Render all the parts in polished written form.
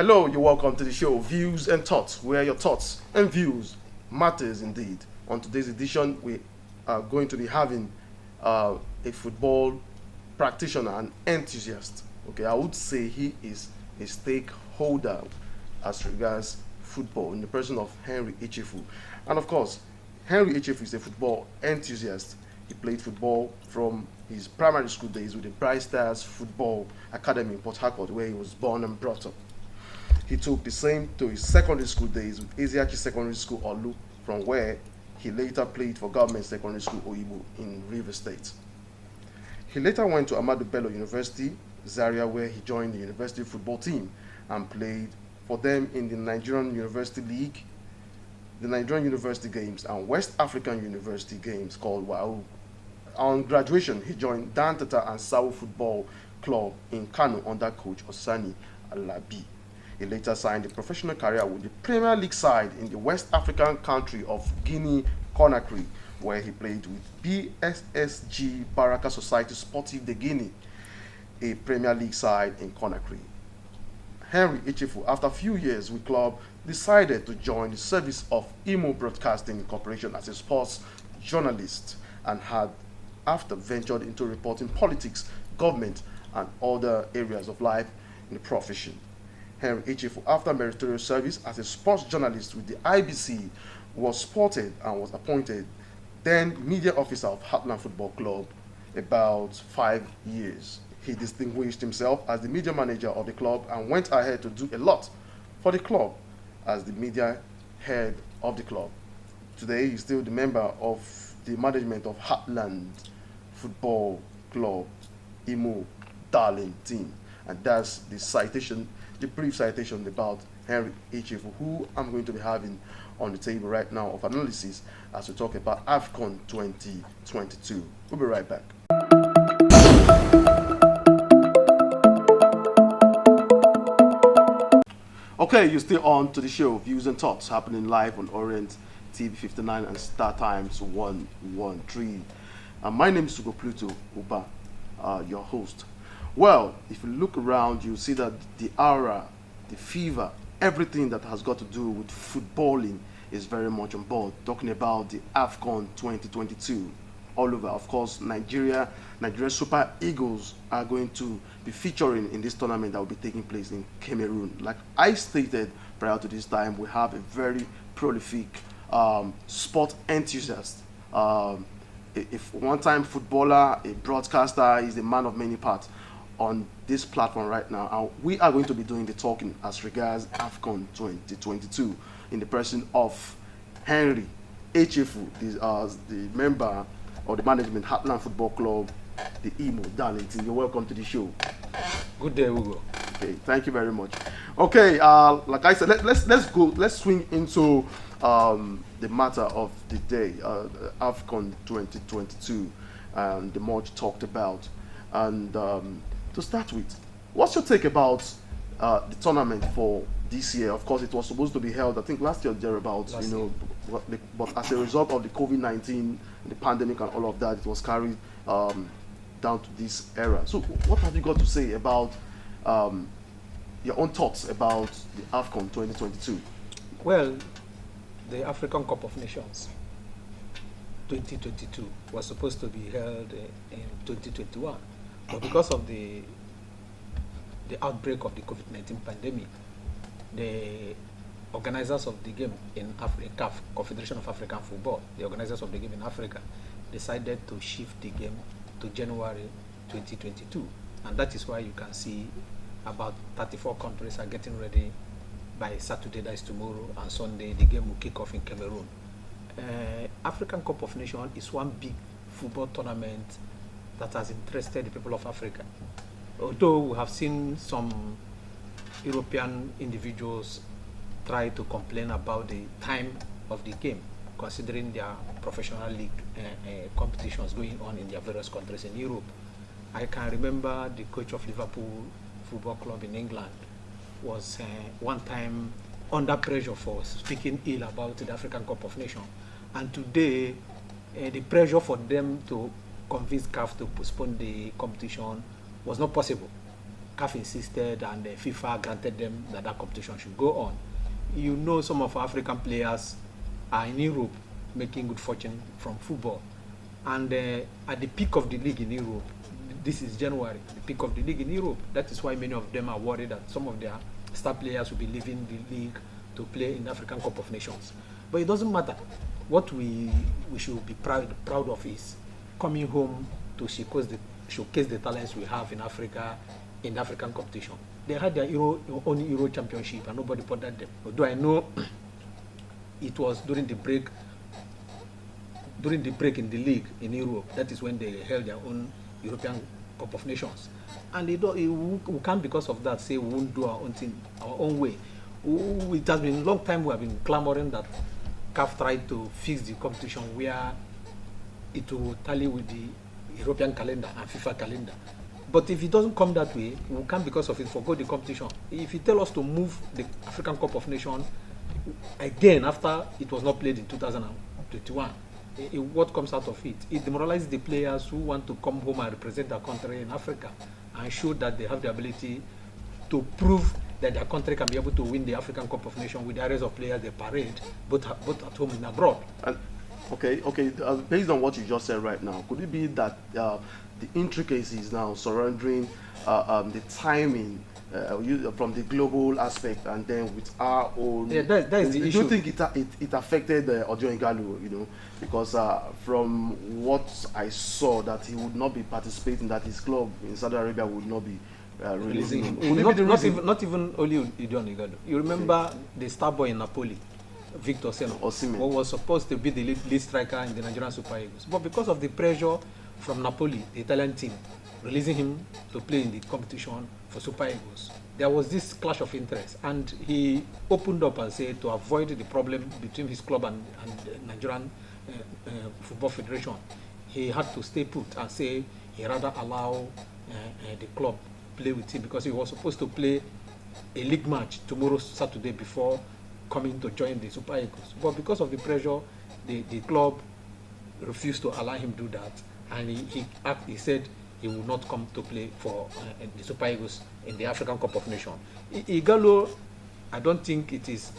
Hello, you're welcome to the show Views and Thoughts, where your thoughts and views matters indeed. On today's edition, we are going to be having a football practitioner, an enthusiast. Okay, I would say he is a stakeholder as regards football in the person of Henry Echefu. And of course, Henry Echefu is a football enthusiast. He played football from his primary school days with the Bright Stars Football Academy in Port Harcourt, where he was born and brought up. He took the same to his secondary school days with Eziachi Secondary School Olu, from where he later played for Government Secondary School Oyibo in Rivers State. He later went to Ahmadu Bello University, Zaria, where he joined the university football team and played for them in the Nigerian University League, the Nigerian University Games, and West African University Games called WAU. On graduation, he joined Dantata and Sawo Football Club in Kano under coach Osani Alabi. He later signed a professional career with the Premier League side in the West African country of Guinea-Conakry, where he played with BSSG Baraka Society Sportive de Guinea, a Premier League side in Conakry. Henry Echefu, after a few years with club, decided to join the service of Imo Broadcasting Corporation as a sports journalist and had after ventured into reporting politics, government, and other areas of life in the profession. Henry Echefu, after meritorious service as a sports journalist with the IBC, was spotted and was appointed then media officer of Heartland Football Club about 5 years. He distinguished himself as the media manager of the club and went ahead to do a lot for the club as the media head of the club. Today, he's still the member of the management of Heartland Football Club, Imo Darling Team. And that's the citation, the brief citation about Henry Echefu, who I'm going to be having on the table right now of analysis as we talk about AFCON 2022. We'll be right back. Okay, you're still on to the show Views and Thoughts, happening live on Orient TV 59 and Star Times 113. My name is Ugo Pluto Ubah, your host. Well, if you look around, you see that the aura, the fever, everything that has got to do with footballing is very much on board. Talking about the AFCON 2022 all over. Of course, Nigeria Super Eagles are going to be featuring in this tournament that will be taking place in Cameroon. Like I stated prior to this time, we have a very prolific sport enthusiast. If one-time footballer, a broadcaster, is a man of many parts on this platform right now. And we are going to be doing the talking as regards AFCON 2022 in the person of Henry Echefu, the member of the management Heartland Football Club, the Imo Darlington. You're welcome to the show. Good day, Ugo. Okay, thank you very much. Okay, like I said, let's swing into the matter of the day, AFCON 2022, and the much talked about. And to start with, what's your take about the tournament for this year? Of course, it was supposed to be held, I think, last year thereabouts, but as a result of the COVID-19, the pandemic and all of that, it was carried down to this era. So what have you got to say about your own thoughts about the AFCON 2022? Well, the African Cup of Nations 2022 was supposed to be held in 2021, but because of the outbreak of the COVID-19 pandemic, the organizers of the game in CAF, Confederation of African Football, the organizers of the game in Africa, decided to shift the game to January 2022, and that is why you can see about 34 countries are getting ready. By Saturday, that is tomorrow, and Sunday, the game will kick off in Cameroon. African Cup of Nations is one big football tournament that has interested the people of Africa. Although we have seen some European individuals try to complain about the time of the game, considering their professional league competitions going on in their various countries in Europe. I can remember the coach of Liverpool Football Club in England was one time under pressure for speaking ill about the African Cup of Nations. And today, the pressure for them to convince CAF to postpone the competition was not possible. CAF insisted and FIFA granted them that competition should go on. You know, some of our African players are in Europe making good fortune from football. And at the peak of the league in Europe, this is January, the peak of the league in Europe. That is why many of them are worried that some of their star players will be leaving the league to play in the African Cup of Nations. But it doesn't matter. What we should be proud of is coming home to showcase the talents we have in Africa in the African competition. They had their own Euro championship and nobody bothered them. Although I know it was during the break in the league in Europe, that is when they held their own European Cup of Nations. And we can't, because of that, say we won't do our own thing our own way. It has been a long time we have been clamoring that CAF tried to fix the competition where it will tally with the European calendar and FIFA calendar. But if it doesn't come that way, we can't, because of it, forgo the competition. If you tell us to move the African Cup of Nations again after it was not played in 2021, what comes out of it? It demoralizes the players who want to come home and represent their country in Africa and show that they have the ability to prove that their country can be able to win the African Cup of Nations with the areas of players they parade, both at home and abroad. And based on what you just said right now, could it be that the intricacies now surrounding the timing from the global aspect and then with our own? Yeah, that is the issue. Do you think it affected Ojo Igalo, you know, because from what I saw, that he would not be participating, that his club in Saudi Arabia would not be releasing him. Not even only Ojo Igalo. You remember the star boy in Napoli, Victor Osimhen, who was supposed to be the lead striker in the Nigerian Super Eagles, but because of the pressure from Napoli, the Italian team, releasing him to play in the competition for Super Eagles, there was this clash of interest, and he opened up and said to avoid the problem between his club and Nigerian Football Federation, he had to stay put and say he rather allow the club play with him, because he was supposed to play a league match tomorrow, Saturday, before coming to join the Super Eagles. But because of the pressure, the club refused to allow him do that, and he said he will not come to play for the Super Eagles in the African Cup of Nations. Igalo, I don't think it is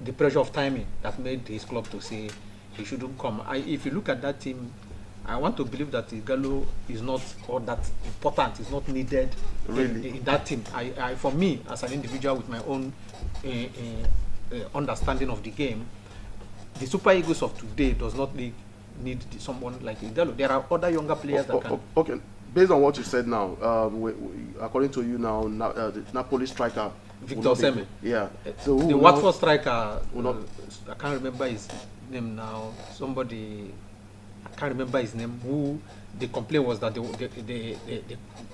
the pressure of timing that made his club to say he shouldn't come. If you look at that team, I want to believe that Igalo is not all that important, is not needed really in that team. For me, as an individual with my own understanding of the game, the Super Eagles of today does not need someone like Igalo. There are other younger players that can. Okay, based on what you said now, according to you now, the Napoli striker Victor Osimhen. Yeah. So the Watford striker, I can't remember his name now. Somebody, I can't remember his name. Who the complaint was that the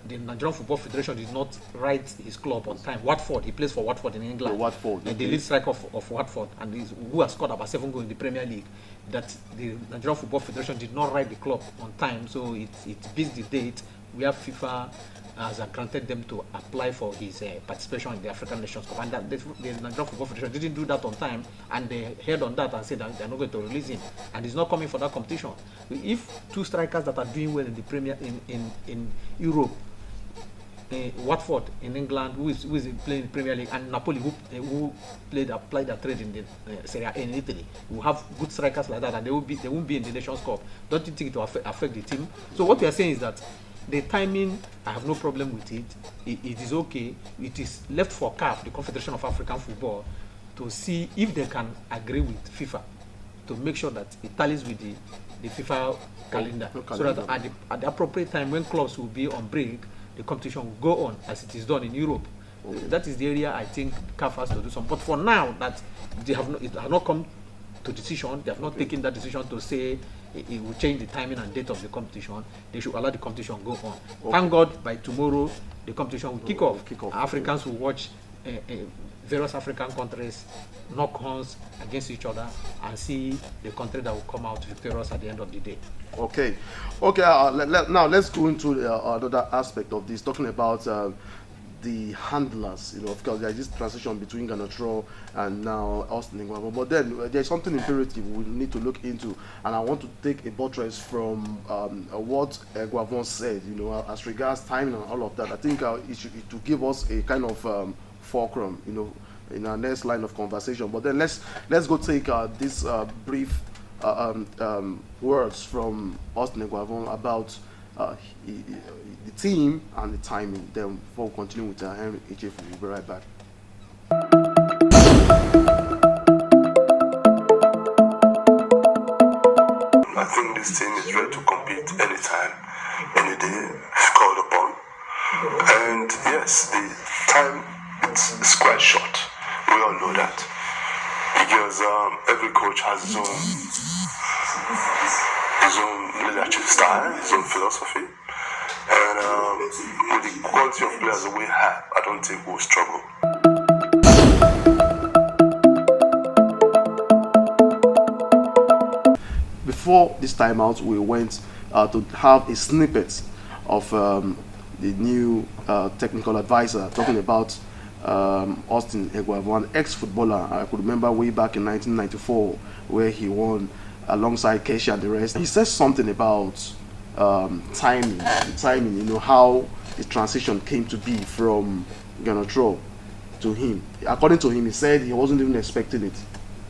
Nigerian Football Federation did not write his club on time. Watford, he plays for Watford in England. Watford, the lead striker of Watford, and who has scored about 7 goals in the Premier League. That the Nigerian Football Federation did not write the club on time, so it missed the date where FIFA has granted them to apply for his participation in the African Nations Cup, and that the Nigerian Football Federation didn't do that on time, and they held on that and said that they're not going to release him, and he's not coming for that competition. If two strikers that are doing well in the Premier in Europe, Watford in England, who is playing in the Premier League, and Napoli, who applied their trade in the Serie A in Italy, who have good strikers like that, and they won't be in the Nations Cup. Don't you think it will affect the team? So what we are saying is that the timing, I have no problem with it. It is okay. It is left for CAF, the Confederation of African Football, to see if they can agree with FIFA to make sure that it tallies with the FIFA calendar. So that at the appropriate time, when clubs will be on break, the competition will go on as it is done in Europe. That is the area I think CAF has to do something. But for now, that it has not come to decision, they have not taken that decision to say it will change the timing and date of the competition. They should allow the competition go on. Thank God, by tomorrow the competition will kick off. Africans will watch various African countries knock horns against each other and see the country that will come out victorious at the end of the day. Okay. Now let's go into another aspect of this, talking about the handlers. Of course, there's this transition between Ganotro and now Austin Eguavon. But then there's something imperative we need to look into, and I want to take a buttress from what Eguavon said. As regards timing and all of that. I think it will give us a kind of fulcrum. In our next line of conversation. But then let's go take this brief words from Austin Eguavon about the team and the timing. Then before we continue with Henry Echefu, we'll be right back. I think this team is ready to compete anytime, any day, if called upon. And yes, the time it's quite short. We all know that, because every coach has his own leadership style, his own philosophy, and with the quality of players that we have, I don't think we'll struggle. Before this timeout, we went to have a snippet of the new technical advisor talking about Austin Eguavon, an ex-footballer. I could remember way back in 1994 where he won alongside Keshi and the rest. He says something about timing, how the transition came to be from Ganotro to him. According to him, he said he wasn't even expecting it,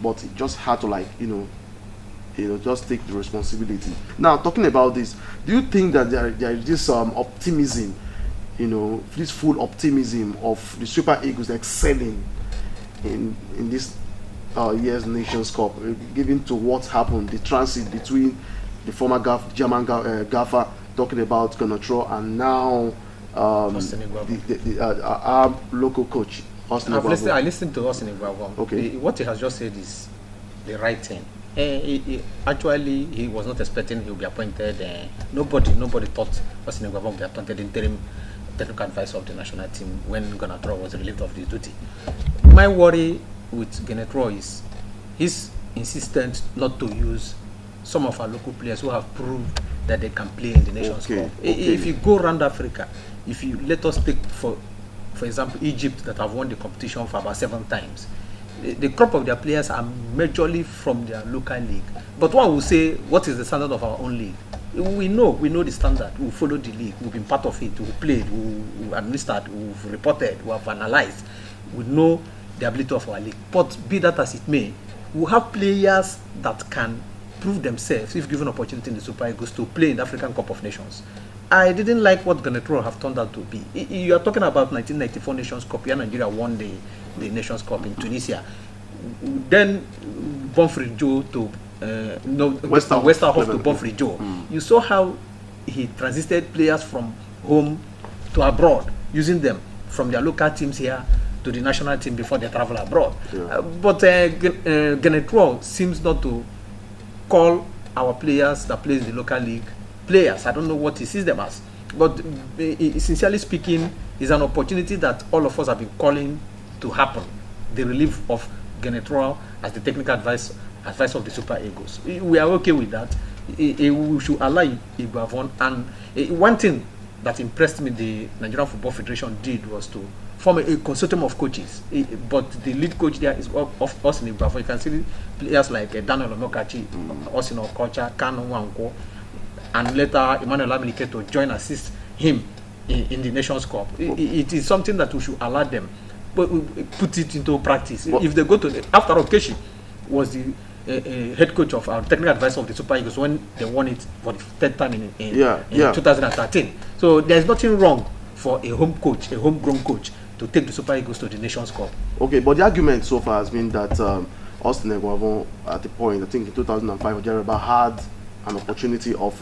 but he just had to just take the responsibility. Now, talking about this, do you think that there is this optimism, this full optimism of the Super Eagles excelling in this year's Nations Cup, given to what happened, the transit between the former German gaffer talking about Ganotro and now our local coach, Austin Eguavon? I listened to Austin Eguavon. Okay. What he has just said is the right thing. Actually, he was not expecting he would be appointed. Nobody thought Austin Eguavon would be appointed interim technical advisor of the national team when Ganotro was relieved of his duty. My worry with Ganotro is he's insistent not to use some of our local players who have proved that they can play in the Nations Cup. If you go around Africa, if you let us take for example Egypt, that have won the competition for about 7 times. The crop of their players are majorly from their local league. But one will say, what is the standard of our own league? We know the standard. We follow the league. We've been part of it. We've played. We've administered. We've reported. We have analyzed. We know the ability of our league. But be that as it may, we have players that can prove themselves, if given opportunity in the Super Eagles, to play in the African Cup of Nations. I didn't like what Ganotro have turned out to be. You are talking about 1994 Nations Cup. Here Nigeria won the Nations Cup in Tunisia. Then Bonfrey Joe to Westerhoff to Bonfrey Joe. You saw how he transited players from home to abroad, using them from their local teams here to the national team before they travel abroad. But Ganotro seems not to call our players that play in the local league players. I don't know what he sees them as. But sincerely speaking, it's an opportunity that all of us have been calling to happen. The relief of Ganotro as the technical advisor of the Super Eagles. We are okay with that. We should allow Eguavon. And one thing that impressed me the Nigerian Football Federation did was to form a consortium of coaches. But the lead coach there is of Austin Eguavon. You can see players like Daniel Onokachi, Austin Okocha, Kano Wanko, and later Emmanuel Amilike to join assist him in the Nations Cup. It is something that we should allow them, but put it into practice. If they go to after Okeshi was the head coach of our technical advisor of the Super Eagles when they won it for the 3rd time in 2013. So there is nothing wrong for a home coach, a homegrown coach, to take the Super Eagles to the Nations Cup. Okay, but the argument so far has been that Austin Eguavon, at the point, I think in 2005, Jereba had an opportunity of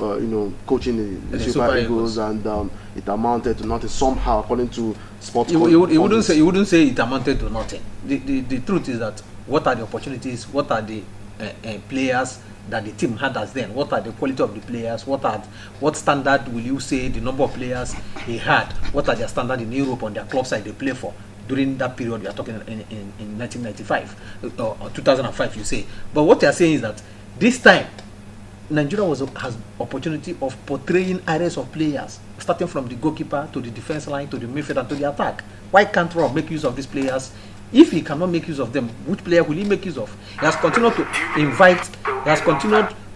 coaching the Super Eagles, and it amounted to nothing somehow, according to sports. He wouldn't say it amounted to nothing. The truth is that what are the opportunities? What are the players that the team had as then? What are the quality of the players? What standard will you say the number of players he had? What are their standard in Europe on their club side they play for during that period? We are talking in 1995 or 2005, you say. But what they are saying is that this time Nigeria has opportunity of portraying areas of players starting from the goalkeeper to the defense line to the midfield and to the attack. Why can't Rob make use of these players? If he cannot make use of them, which player will he make use of? He has continued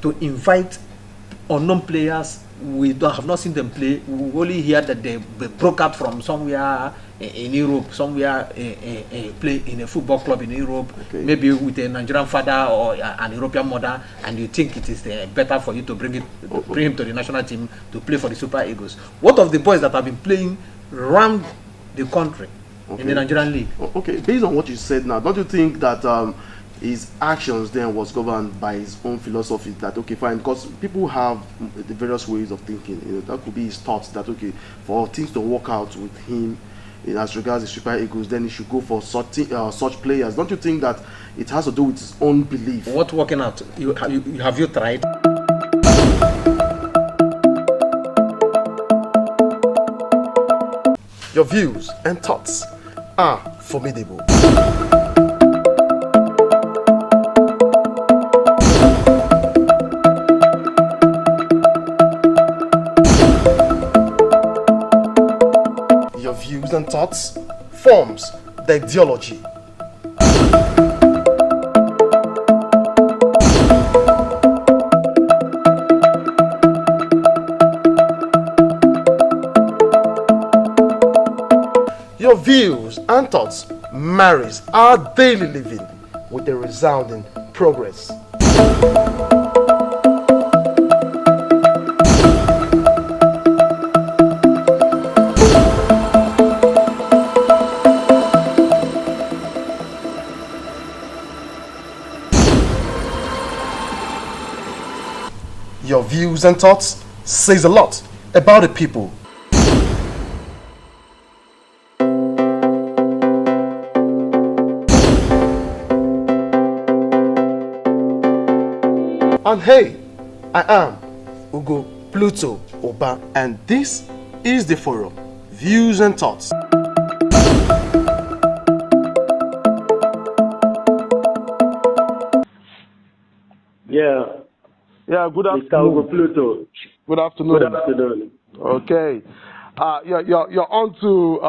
to invite unknown players. We have not seen them play. We only hear that they broke out from somewhere in Europe, somewhere play in a football club in Europe, maybe with a Nigerian father or an European mother, and you think it is better for you to bring him to the national team to play for the Super Eagles. What of the boys that have been playing around the country in the Nigerian league? Okay, based on what you said now, don't you think that his actions then was governed by his own philosophy? That okay, fine, because people have the various ways of thinking. You know, that could be his thoughts that okay, for things to work out with him as regards the Super Eagles, then he should go for such players. Don't you think that it has to do with his own belief? What working out? Have you tried? Your views and thoughts are formidable. Your views and thoughts forms the ideology. Your views and thoughts marries our daily living with a resounding progress. Your views and thoughts says a lot about the people. And hey, I am Ugo Pluto Ubah, and this is the forum, Views and Thoughts. Yeah, good afternoon. Mr. Ugo Pluto. Good afternoon. Good afternoon. Okay. You're on to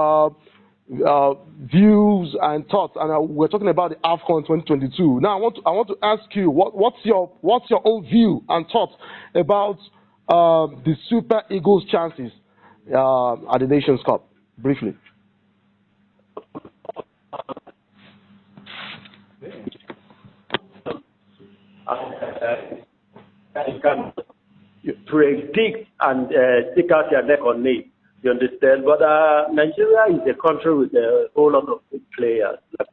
views and thoughts, and we're talking about the AFCON 2022. Now, I want to ask you, what's your own view and thoughts about the Super Eagles' chances at the Nations Cup, briefly? You can predict and stick out your neck on it. You understand? But Nigeria is a country with a whole lot of good players. I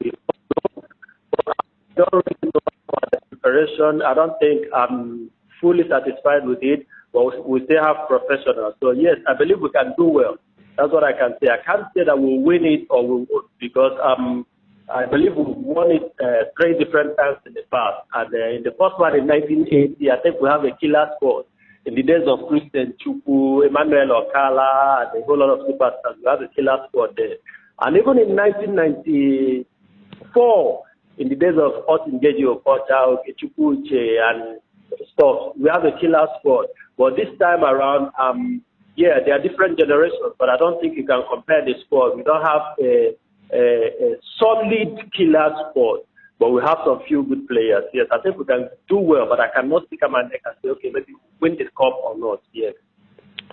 don't really know about the preparation. I don't think I'm fully satisfied with it, but we still have professionals. So yes, I believe we can do well. That's what I can say. I can't say that we'll win it or we won't, because I believe we won it 3 different times in the past. And in the first one in 1980, I think we have a killer squad. In the days of Christian Chukwu, Emmanuel Okala, and a whole lot of superstars, we have a killer squad there. And even in 1994, in the days of Otingeji Okocha, Okechukwu Uche, and stuff, we have a killer squad. But this time around, yeah, there are different generations, but I don't think you can compare the squad. We don't have a solid killer squad, but we have some few good players. Yes, I think we can do well, but I cannot stick my neck and say, okay, maybe win this cup or not. Yes.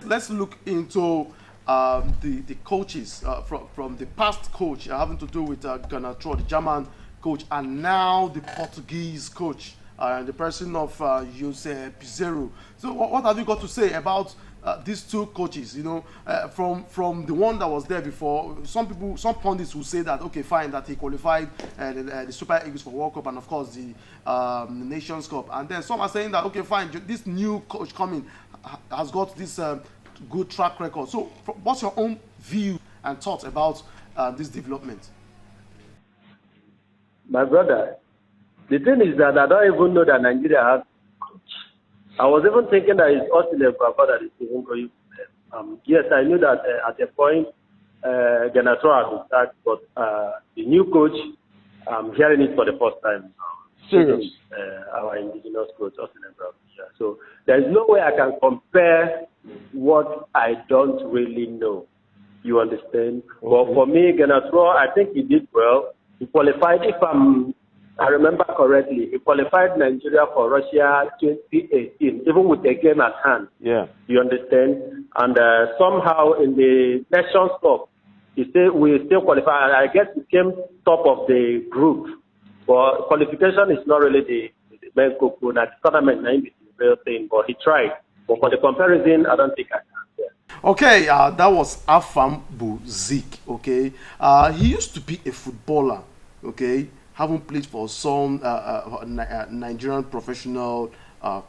Let's look into the coaches from the past coach having to do with Ghana, the German coach, and now the Portuguese coach, the person of Jose Pizarro. So what have you got to say about these two coaches? You know, from the one that was there before, some pundits will say that okay, fine, that he qualified the Super Eagles for World Cup and of course the Nations Cup, and then some are saying that okay, fine, this new coach coming has got this good track record. So what's your own view and thoughts about this development? My brother, the thing is that I don't even know that Nigeria has coach. I was even thinking that it's Austin and Papa that is even going. Yes, I knew that at a point, Ghana would start, but the new coach, I'm hearing it for the first time. Serious? Our indigenous coach, Austin and Papa. Yeah. So there is no way I can compare what I don't really know. You understand? But for me, Genatro, I think he did well. He qualified, I remember correctly, he qualified Nigeria for Russia 2018, even with a game at hand. Yeah. You understand? And somehow in the Nations Cup, we still qualify. I guess we came top of the group. But qualification is not really the main cocoon. At the tournament, is the real thing. But he tried. But for the comparison, I don't think I can. Yeah. Okay, that was Afam Buzik. Okay, he used to be a footballer. Okay, having played for some Nigerian professional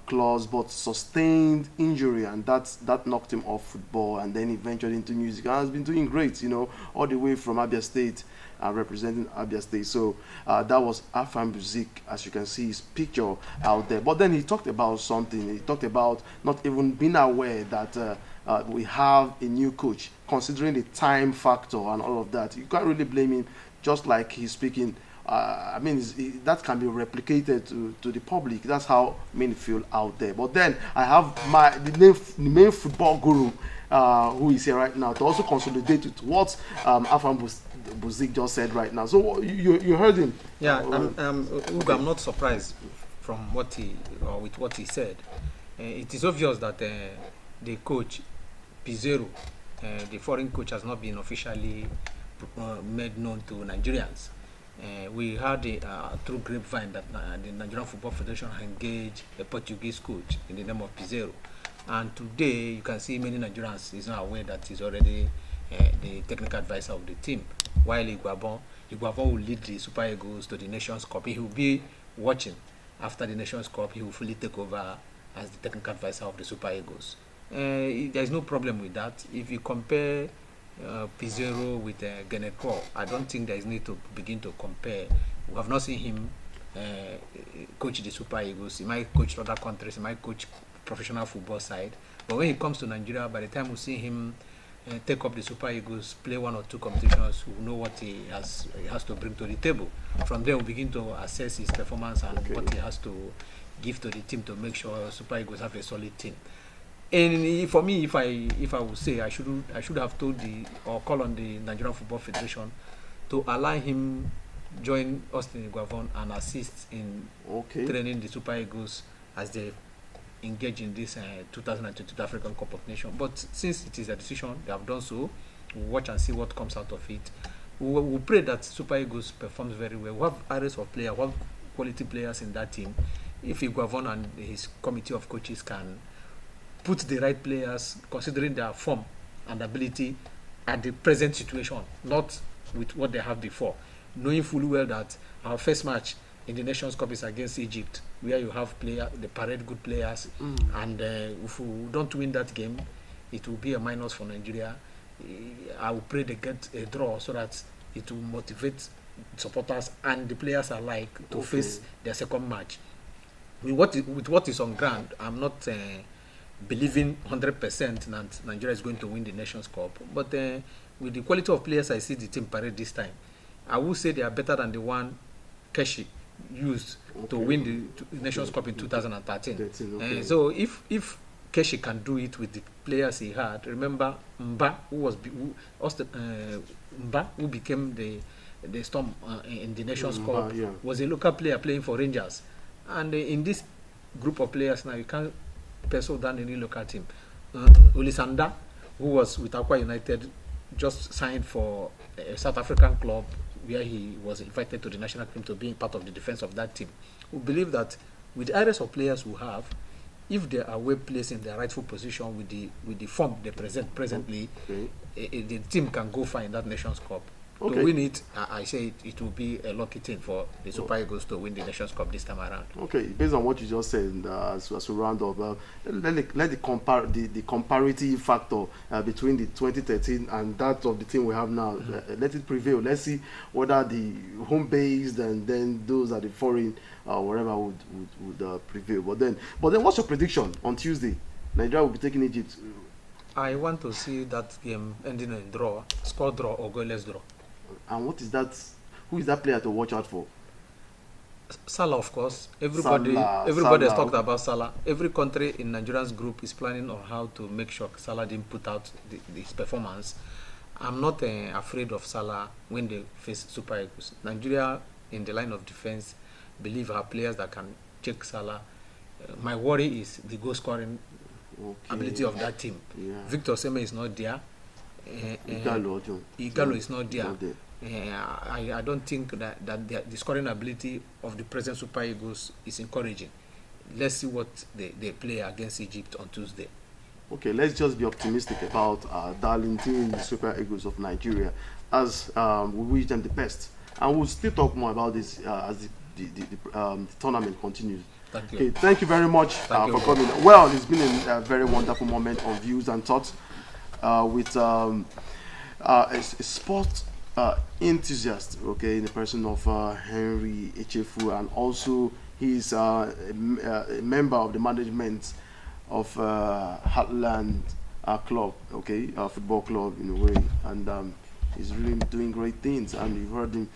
clubs, but sustained injury, and that knocked him off football, and then he ventured into music and has been doing great. You know, all the way from Abia State. Representing Abia State. So that was Afam Buzik, as you can see his picture out there. But then he talked about something. He talked about not even being aware that we have a new coach, considering the time factor and all of that. You can't really blame him, just like he's speaking. I mean, that can be replicated to the public. That's how many feel out there. But then I have the main football guru, who is here right now, to also consolidate with what Afam Buzik just said right now. So you heard him. Yeah, Ugo, I'm not surprised from with what he said. It is obvious that the coach Pizarro, the foreign coach, has not been officially made known to Nigerians. We heard through grapevine that the Nigerian Football Federation engaged a Portuguese coach in the name of Pizarro. And today, you can see many Nigerians is not aware that he's already the technical advisor of the team. While Iguabon will lead the Super Eagles to the Nations Cup. He will be watching after the Nations Cup. He will fully take over as the technical advisor of the Super Eagles. There is no problem with that. If you compare Pizarro with Genetro, I don't think there is need to begin to compare. We have not seen him coach the Super Eagles. He might coach other countries. He might coach professional football side. But when he comes to Nigeria, by the time we see him take up the Super Eagles, play one or two competitions, we know what he has to bring to the table. From there, we begin to assess his performance and what he has to give to the team to make sure Super Eagles have a solid team. And for me, if I would say, I should have told or call on the Nigerian Football Federation to allow him join Austin Iguavon and assist in training the Super Eagles as they engage in this 2022 African Cup of Nations. But since it is a decision, they have done so. We'll watch and see what comes out of it. We'll pray that Super Eagles performs very well. We have areas of players, we have quality players in that team. If Iguavon and his committee of coaches can put the right players, considering their form and ability at the present situation, not with what they have before, knowing fully well that our first match in the Nations Cup is against Egypt, where you have the parade good players, and if we don't win that game, it will be a minus for Nigeria. I will pray they get a draw so that it will motivate supporters and the players alike to face their second match. With what is on ground, I'm not believing 100% that Nigeria is going to win the Nations Cup, but with the quality of players I see the team parade this time, I would say they are better than the one Keshi used to win the Nations Cup in 2013. So if Keshi can do it with the players he had, remember Mba, who became the Storm in the Nations Cup, was a local player playing for Rangers. And in this group of players now, you can't pencil down any local team. Olisanda, who was with Aqua United, just signed for a South African club where he was invited to the national team to be part of the defense of that team. We believe that with the areas of players we have, if they are well placed in their rightful position with the form they present presently, the team can go far in that Nations Cup. To win it, I say it will be a lucky thing for the Super Eagles to win the Nations Cup this time around. Okay, based on what you just said, as a round up, let the comparative factor between the 2013 and that of the team we have now, let it prevail. Let's see whether the home-based and then those are the foreign, whatever would prevail. But then, what's your prediction on Tuesday? Nigeria will be taking Egypt. I want to see that game ending in draw, score draw or goalless draw. And what is that? Who is that player to watch out for? Salah, of course. Everybody has Salah. talked about Salah. Every country in Nigeria's group is planning on how to make sure Salah didn't put out his performance. I'm not afraid of Salah when they face Super Eagles. Nigeria, in the line of defense, believe our players that can check Salah. My worry is the goal scoring ability of that team. Yeah. Victor Seme is not there. Igalo is not there. I don't think that the scoring ability of the present Super Eagles is encouraging. Let's see what they play against Egypt on Tuesday. Okay, let's just be optimistic about darling team, the Super Eagles of Nigeria, as we wish them the best. And we'll still talk more about this as the tournament continues. Thank you. Okay, thank you very much Thank for you. coming. Well, it's been a very wonderful moment on Views and Thoughts with a sport enthusiast, okay, in the person of Henry Echefu, and also he's a member of the management of Heartland club, okay, football club in a way, and he's really doing great things. And you've heard him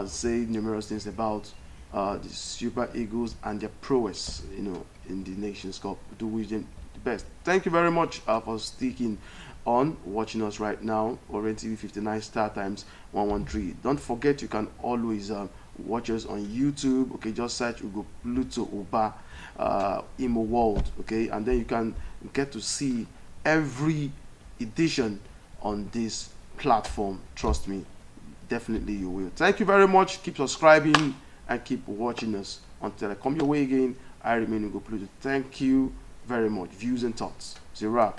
say numerous things about the Super Eagles and their prowess, in the Nations Cup. Do wish them the best. Thank you very much for sticking on, watching us right now. Orient TV 59 Star Times 113. Don't forget, you can always watch us on YouTube. Okay, just search Ugo Pluto Ubah Imo World. Okay, and then you can get to see every edition on this platform. Trust me, definitely you will. Thank you very much. Keep subscribing and keep watching us. Until I come your way again, I remain Ugo Pluto. Thank you very much. Views and Thoughts. Zira.